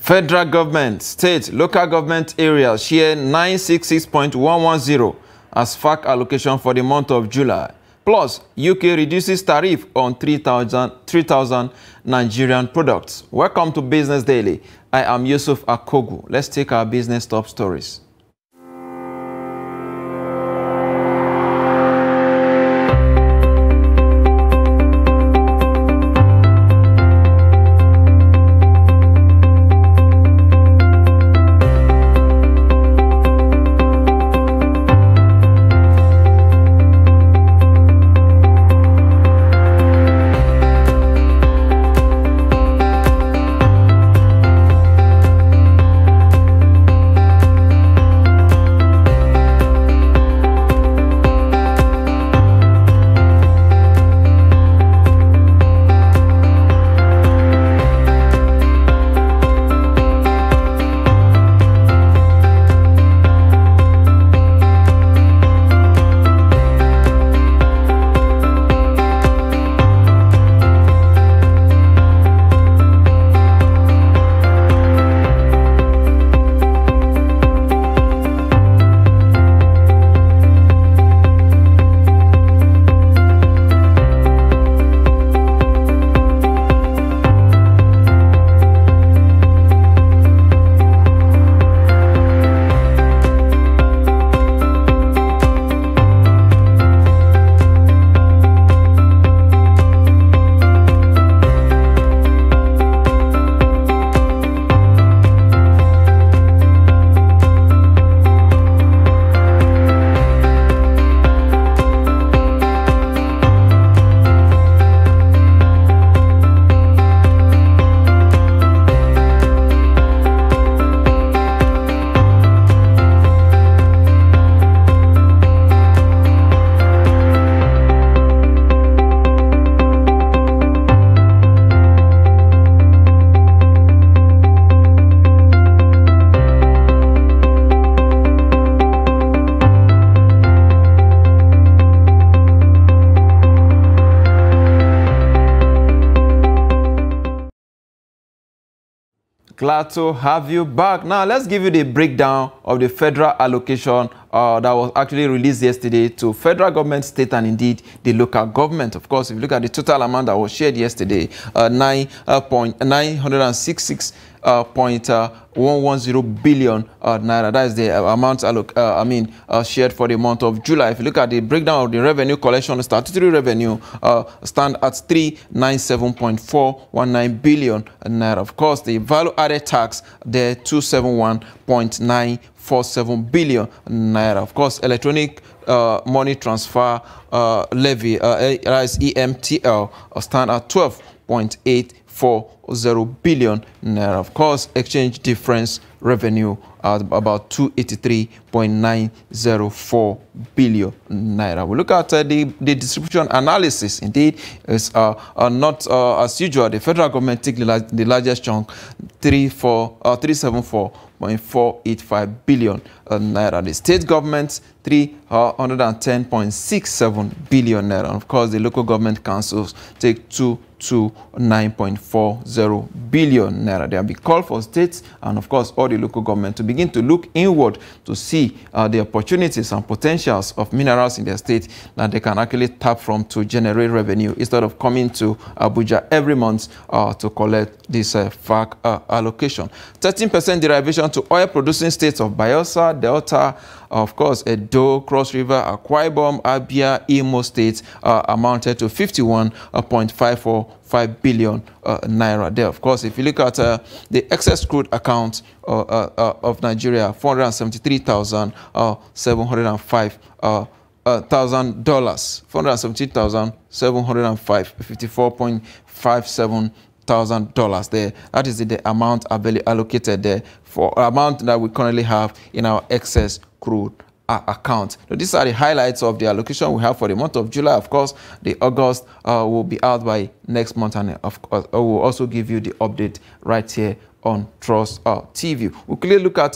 Federal government, state, local government areas share 966.110 as FAC allocation for the month of July. Plus, UK reduces tariff on 3,000 Nigerian products. Welcome to Business Daily. I am Yusuf Akogu. Let's take our business top stories. Glad to have you back. Now, let's give you the breakdown of the federal allocation that was actually released yesterday to federal government, state, and indeed the local government. Of course, if you look at the total amount that was shared yesterday, 966.110 billion naira. That is the amount shared for the month of July. If you look at the breakdown of the revenue collection, statutory revenue stand at 397.419 billion naira. Of course, the value added tax there 271.947 billion naira. Of course, electronic money transfer levy, EMTL, stand at 12.840 billion naira. Of course, exchange difference revenue at about 283.904 billion naira. We look at the distribution analysis. Indeed, it's not as usual. The federal government take the largest chunk, 374.485 billion naira. The state government 310.67 billion naira. And of course, the local government councils take 229.40 billion naira. There will be call for states and of course all the local government to begin to look inward to see the opportunities and potentials of minerals in their state that they can actually tap from to generate revenue instead of coming to Abuja every month to collect this FAC allocation. 13% derivation to oil producing states of Bayelsa, Delta, of course, Edo, Cross River, Akwa Ibom, Abia, Imo states amounted to 51.545 billion naira there. Of course, if you look at the excess crude account of Nigeria, $473,705 $1,000, $470,705, $54.57 $1,000 there. That is the amount allocated there for amount that we currently have in our excess crude account. So these are the highlights of the allocation we have for the month of July. Of course, the August will be out by next month, and of course, I will also give you the update right here on Trust TV. We'll clearly look at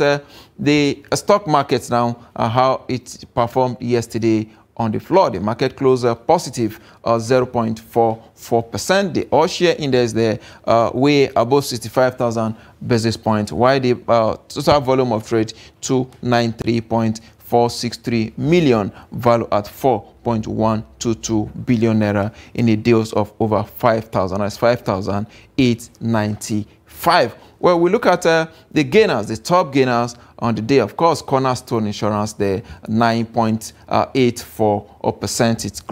the stock markets now, how it performed yesterday on the floor. The market closed positive 0.44%. The all share index there way above 65,000 basis points, while the total volume of trade 293.463 million, value at 4.122 billion naira in the deals of over 5,000. That's 5,895. Well, we look at the gainers, the top gainers on the day. Of course, Cornerstone Insurance there, 9.84%. It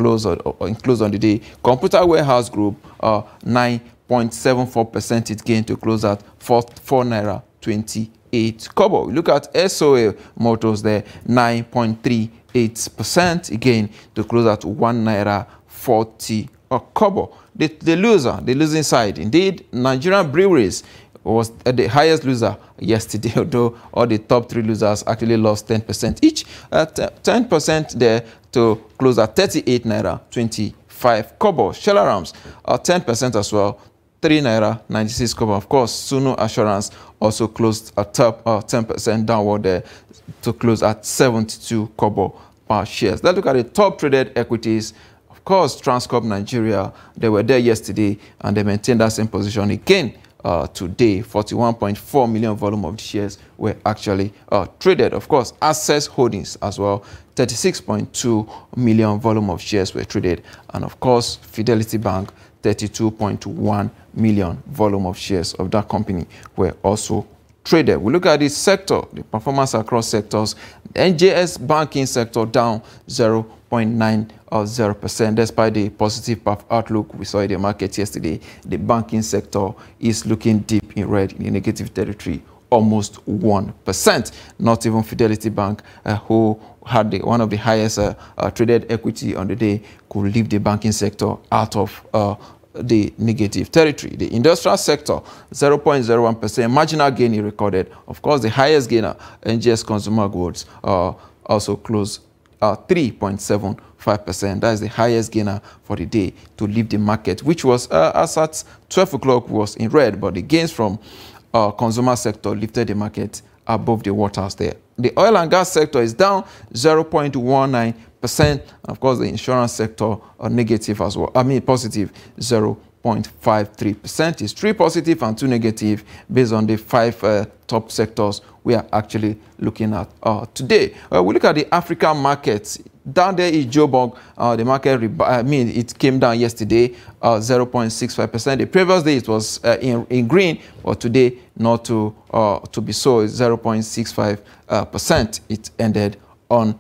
closed on the day. Computer Warehouse Group, 9.74%. It gained to close at 4 naira 28 kobo. We look at SOA Motors there, 9.38%. Again to close at 1 naira 40 kobo. The losing side, indeed, Nigerian Breweries was the highest loser yesterday, although all the top 3 losers actually lost 10% each. 10% there to close at 38 naira 25 kobo. Shelarams 10% as well, 3 naira 96 kobo. Of course, Suno Assurance also closed at top 10% downward there to close at 72 kobo per shares. Let's look at the top traded equities. Of course, Transcorp Nigeria, they were there yesterday and they maintained that same position again. Today, 41.4 million volume of the shares were actually traded. Of course, Access Holdings as well, 36.2 million volume of shares were traded. And of course, Fidelity Bank, 32.1 million volume of shares of that company were also traded. We look at the sector, the performance across sectors. The NJS banking sector down 0.90%. Despite the positive outlook we saw in the market yesterday, the banking sector is looking deep in red, in the negative territory, almost 1%. Not even Fidelity Bank, who had one of the highest traded equity on the day, could leave the banking sector out of the negative territory. The industrial sector, 0.01% marginal gain he recorded. Of course, the highest gainer, NGS Consumer Goods, also closed 3.75%. That is the highest gainer for the day to leave the market, which was as at 12 o'clock was in red, but the gains from consumer sector lifted the market above the waters there. The oil and gas sector is down 0.19%. Of course, the insurance sector are negative as well. I mean, positive 0.53%. It's 3 positive and 2 negative based on the 5 top sectors we are actually looking at today. We look at the African markets. Down there is Joburg. The market, it came down yesterday, 0.65%. The previous day it was in green, but today not to be so, 0.65%. It ended on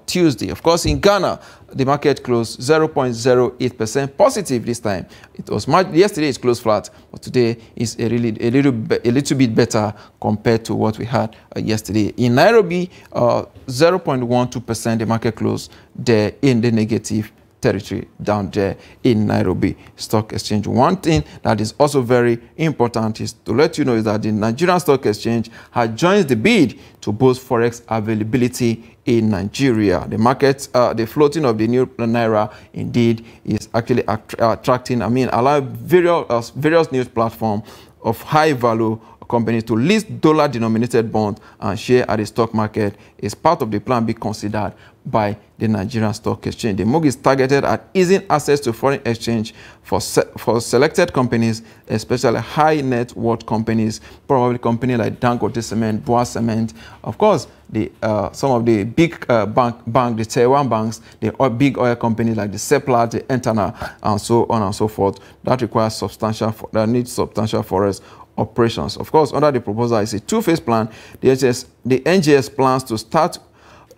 Tuesday. Of course, in Ghana, the market closed 0.08% positive this time. It was yesterday it closed flat, but today is a little bit better compared to what we had yesterday. In Nairobi, 0.12% the market closed there in the negative territory down there in Nairobi Stock Exchange. One thing that is also very important is to let you know is that the Nigerian Stock Exchange has joined the bid to boost forex availability in Nigeria. The market, the floating of the new naira indeed is actually attracting, allowing various news platforms of high value companies to list dollar-denominated bonds and share at the stock market is part of the plan being considered by the Nigerian Stock Exchange. The move is targeted at easing access to foreign exchange for selected companies, especially high net worth companies, probably companies like Dangote Cement, Boa Cement. Of course, some of the big the Tier 1 banks, the big oil companies like the Seplat, the Entana, and so on and so forth. That needs substantial forex operations. Of course, under the proposal is a two-phase plan. The NGS plans to start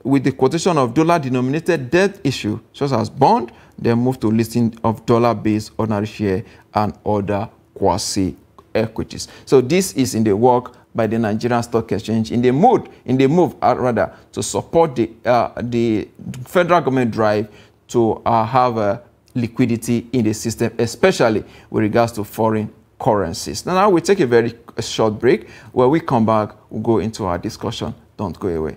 with the quotation of dollar-denominated debt issue, such as bond, then move to listing of dollar-based ordinary share and other quasi-equities. So this is in the work by the Nigerian Stock Exchange in the move to support the federal government drive to have liquidity in the system, especially with regards to foreign currencies. Now we take a very short break. When we come back, we'll go into our discussion. Don't go away.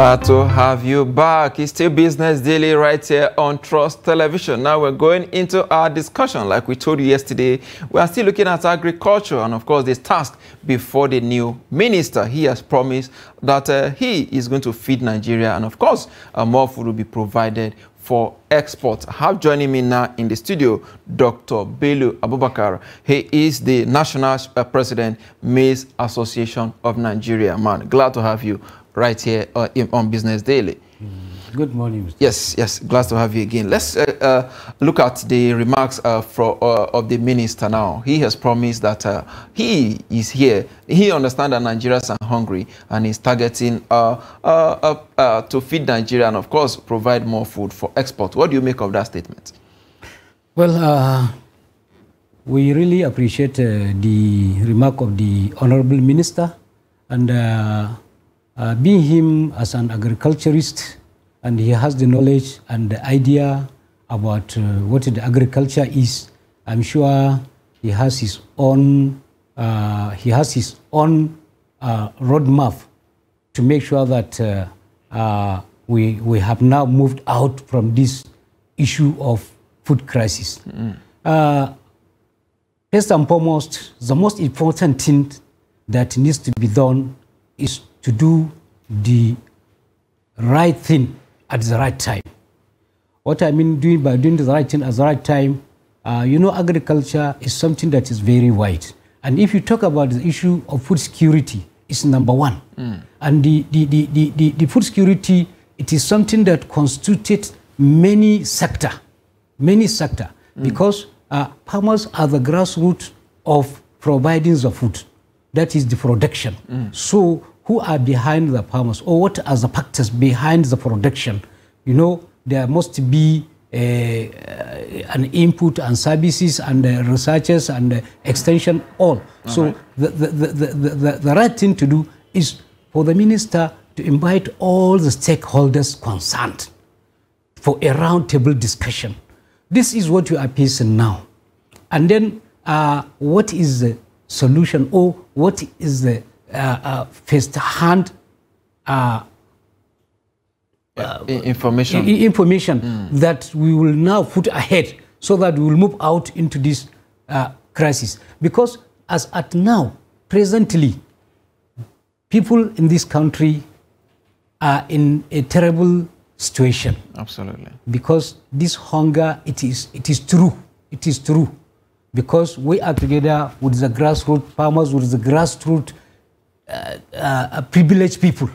Glad to have you back. It's still Business Daily right here on Trust Television. Now we're going into our discussion. Like we told you yesterday, we are still looking at agriculture and of course this task before the new minister. He has promised that he is going to feed Nigeria and of course more food will be provided for export. I have joining me now in the studio Dr. Bello Abubakar. He is the National President, Maize Association of Nigeria. Man, glad to have you right here on Business Daily. Good morning, Mr. Yes, glad to have you again. Let's look at the remarks of the minister now. He has promised that he is here. He understands that Nigerians are hungry and is targeting to feed Nigeria and, of course, provide more food for export. What do you make of that statement? Well, we really appreciate the remark of the Honorable Minister and being him as an agriculturist, and he has the knowledge and the idea about what the agriculture is. I'm sure he has his own roadmap to make sure that we have now moved out from this issue of food crisis. First and foremost, the most important thing that needs to be done is to do the right thing at the right time. What I mean by doing the right thing at the right time, you know, agriculture is something that is very wide. And if you talk about the issue of food security, it's number one. And the food security, it is something that constitutes many sector, because farmers are the grassroots of providing the food. That is the production. So who are behind the farmers, or what are the factors behind the production? You know, there must be an input and services and researchers and extension, all. So right. The right thing to do is for the minister to invite all the stakeholders concerned for a roundtable discussion. This is what you are facing now. And then what is the solution, or what is the first-hand information that we will now put ahead so that we will move out into this crisis. Because as at now, presently, people in this country are in a terrible situation. Absolutely. Because this hunger, it is true. It is true. Because we are together with the grassroots farmers, with the grassroots privileged people.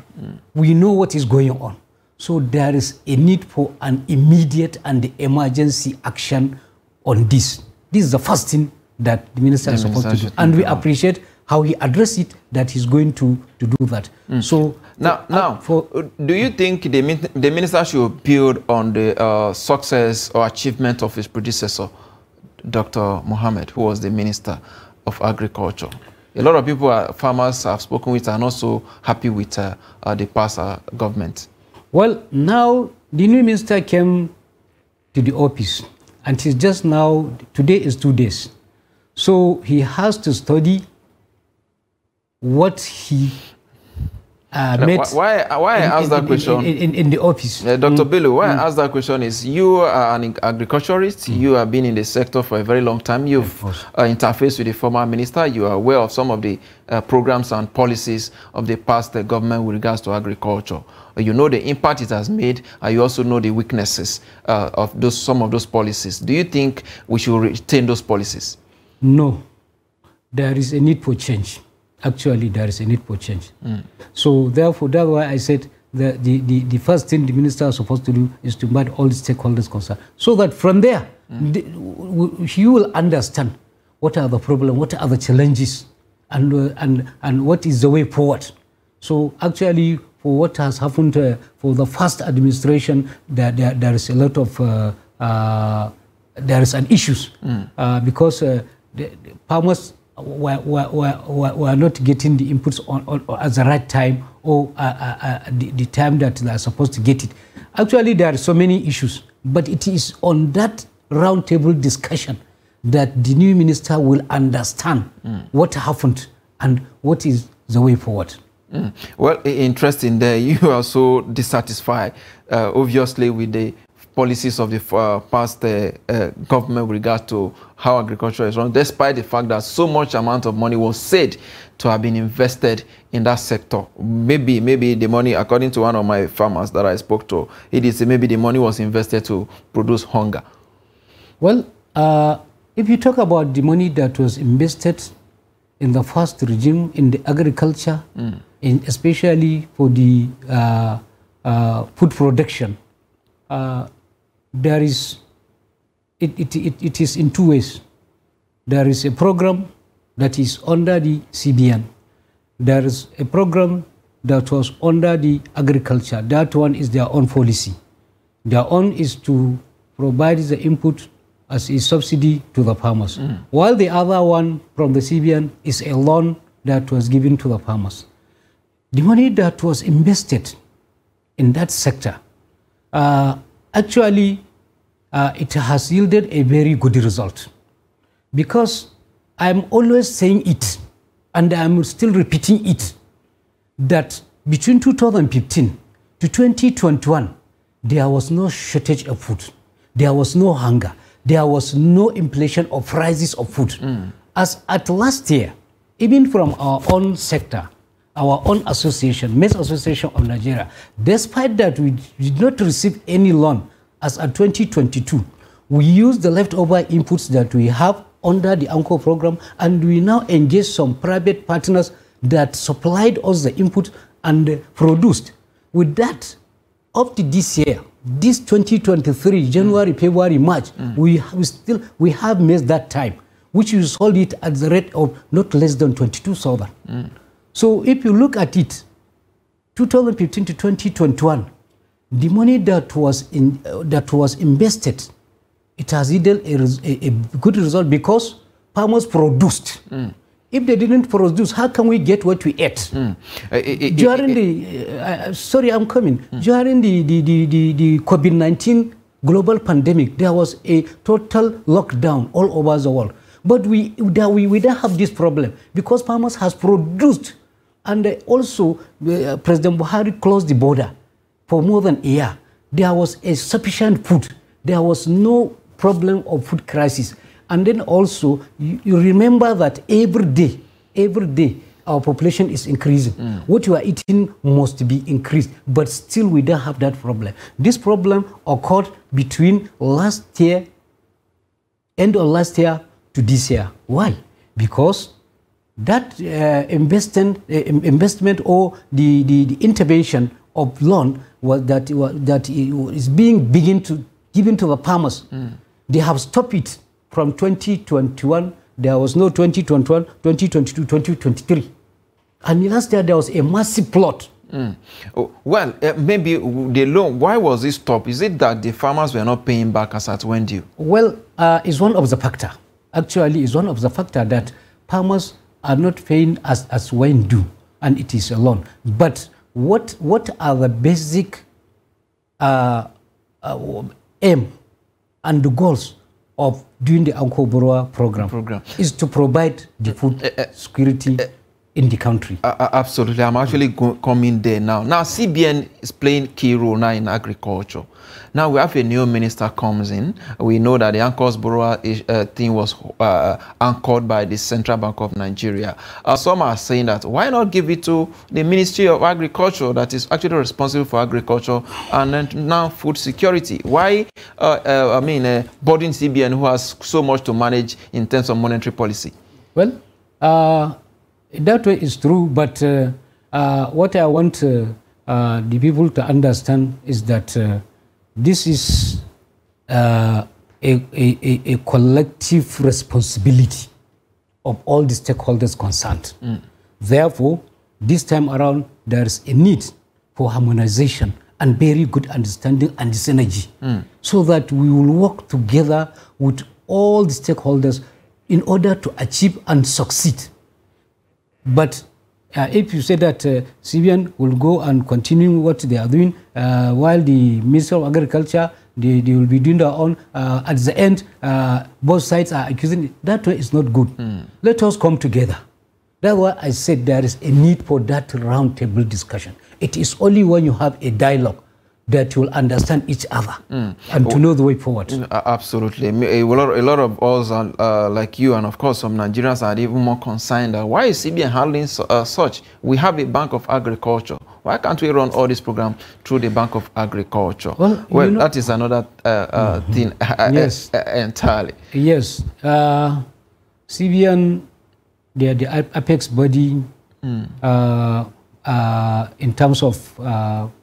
We know what is going on. So there is a need for an immediate and emergency action on this. This is the first thing that the minister is supposed to do. And we appreciate how he addressed it, that he's going to do that. So now, do you think the minister should build on the success or achievement of his predecessor, Dr. Mohammed, who was the Minister of Agriculture? A lot of people, farmers I've spoken with, are not so happy with the past government. Well, now the new minister came to the office, and he's just now, today is 2 days. So he has to study what he met. Why I asked that question in the office. Dr. Bello, why I asked that question is you are an agriculturist. You have been in the sector for a very long time. You've interfaced with the former minister. You are aware of some of the programs and policies of the past government with regards to agriculture. You know the impact it has made, and you also know the weaknesses of some of those policies. Do you think we should retain those policies? No. There is a need for change. Actually, there is a need for change. So therefore, that's why I said the first thing the minister is supposed to do is to invite all the stakeholders concerned, so that from there, he will understand what are the problems, what are the challenges, and what is the way forward. So actually, for what has happened for the first administration, there is a lot of there is an issues because the farmers were not getting the inputs on at the right time, or the time that they are supposed to get it. Actually, there are so many issues, but it is on that roundtable discussion that the new minister will understand what happened and what is the way forward. Well, interesting there. You are so dissatisfied, obviously, with the policies of the past government with regard to how agriculture is run, despite the fact that so much amount of money was said to have been invested in that sector. Maybe the money, according to one of my farmers that I spoke to, it is maybe the money was invested to produce hunger. Well, if you talk about the money that was invested in the first regime in the agriculture, especially for the food production, there is it is in two ways. There is a program that is under the CBN. There is a program that was under the agriculture. That one is their own policy. Their own is to provide the input as a subsidy to the farmers, while the other one from the CBN is a loan that was given to the farmers. The money that was invested in that sector, actually, it has yielded a very good result, because I'm always saying it, and I'm still repeating it, that between 2015 to 2021, there was no shortage of food. There was no hunger. There was no inflation of prices of food. As at last year, even from our own sector, our own association, Maize Association of Nigeria, despite that we did not receive any loan as at 2022, we used the leftover inputs that we have under the ANCO program, and we now engage some private partners that supplied us the input and produced. With that, up to this year, this 2023, January, February, March, we have maize that time, which we sold it at the rate of not less than 22,000. So if you look at it, 2015 to 2021, the money that was invested, it has yielded a good result because farmers produced. If they didn't produce, how can we get what we ate? During the, sorry, I'm coming. During the COVID-19 global pandemic, there was a total lockdown all over the world. But we don't have this problem because farmers has produced. And also, President Buhari closed the border for more than a year. There was a sufficient food. There was no problem of food crisis. And then also, you remember that every day, our population is increasing. What you are eating must be increased, but still we don't have that problem. This problem occurred between last year, end of last year to this year. Why? Because that investment or the intervention of loan that is being given to the farmers. They have stopped it from 2021. There was no 2021, 2022, 2023. And last year there was a massive plot. Well, maybe the loan, why was it stopped? Is it that the farmers were not paying back as at when due? Well, it's one of the factors. Actually, it's one of the factors that farmers are not paying as when due, and it is a loan. But what are the basic aim and the goals of doing the Anko Borough program is to provide the food security in the country. Absolutely. I'm actually coming there now. Now, CBN is playing key role now in agriculture. Now, we have a new minister comes in. We know that the Anko Borough thing was anchored by the Central Bank of Nigeria. Some are saying that why not give it to the Ministry of Agriculture that is actually responsible for agriculture and then now food security? Why, burden CBN who has so much to manage in terms of monetary policy? Well, that way is true, but what I want the people to understand is that this is a collective responsibility of all the stakeholders concerned. Therefore, this time around, there is a need for harmonization and very good understanding and synergy, so that we will work together with all the stakeholders in order to achieve and succeed. But if you say that CBN will go and continue what they are doing, while the Ministry of Agriculture, they will be doing their own, at the end, both sides are accusing it. That way is not good. Let us come together. That's why I said there is a need for that round-table discussion. It is only when you have a dialogue that you will understand each other and to know the way forward. Absolutely. A lot of us are like you, and of course some Nigerians are even more concerned. Why is CBN handling such? We have a Bank of Agriculture. Why can't we run all this program through the Bank of Agriculture? Well, you know, that is another thing yes. Entirely. Yes. CBN, they are the apex body in terms of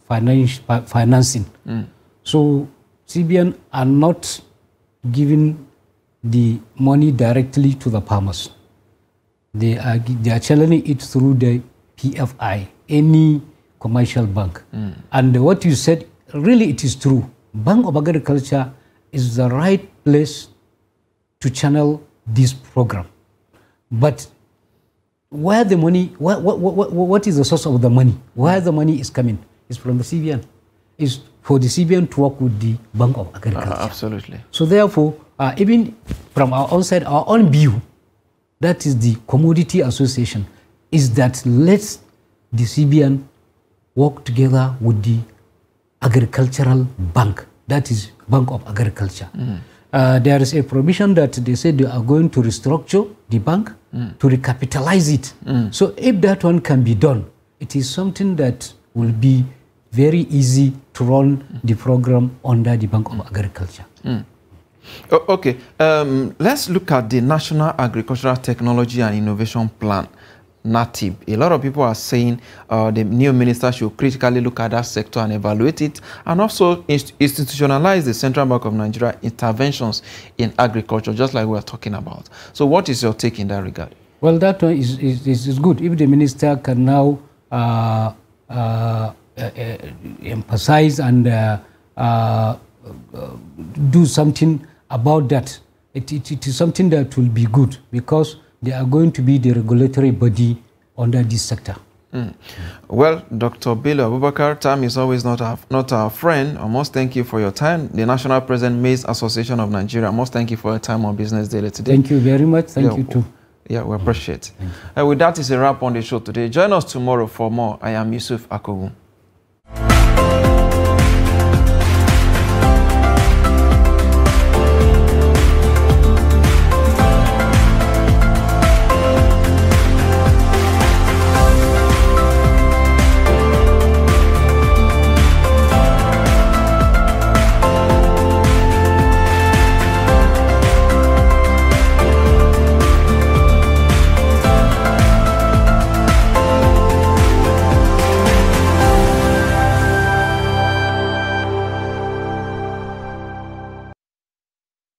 financing. So CBN are not giving the money directly to the farmers. They are channeling it through the PFI, any commercial bank. And what you said, really it is true. Bank of Agriculture is the right place to channel this program. But where the money, what is the source of the money? Where the money is coming? It's from the CBN. It's for the CBN to work with the Bank of Agriculture. Absolutely. So therefore, even from our own side, our own view, that is the Commodity Association, is that let's the CBN work together with the Agricultural Bank, that is Bank of Agriculture. There is a provision that they said they are going to restructure the bank to recapitalize it. So if that one can be done, it is something that will be very easy to run the program under the Bank of Agriculture. Okay, let's look at the National Agricultural Technology and Innovation Plan, NATIP. A lot of people are saying the new minister should critically look at that sector and evaluate it, and also institutionalize the Central Bank of Nigeria interventions in agriculture, just like we were talking about. So what is your take in that regard? Well, that one is good. If the minister can now emphasize and do something about that, it is something that will be good, because they are going to be the regulatory body under this sector. Well, Dr. Bello Abubakar, time is always not our friend. I must thank you for your time. The National President, Maize Association of Nigeria, I must thank you for your time on Business Daily today. Thank you very much. Thank you too. Yeah, we appreciate it. With that is a wrap on the show today. Join us tomorrow for more. I am Yusuf Akogu.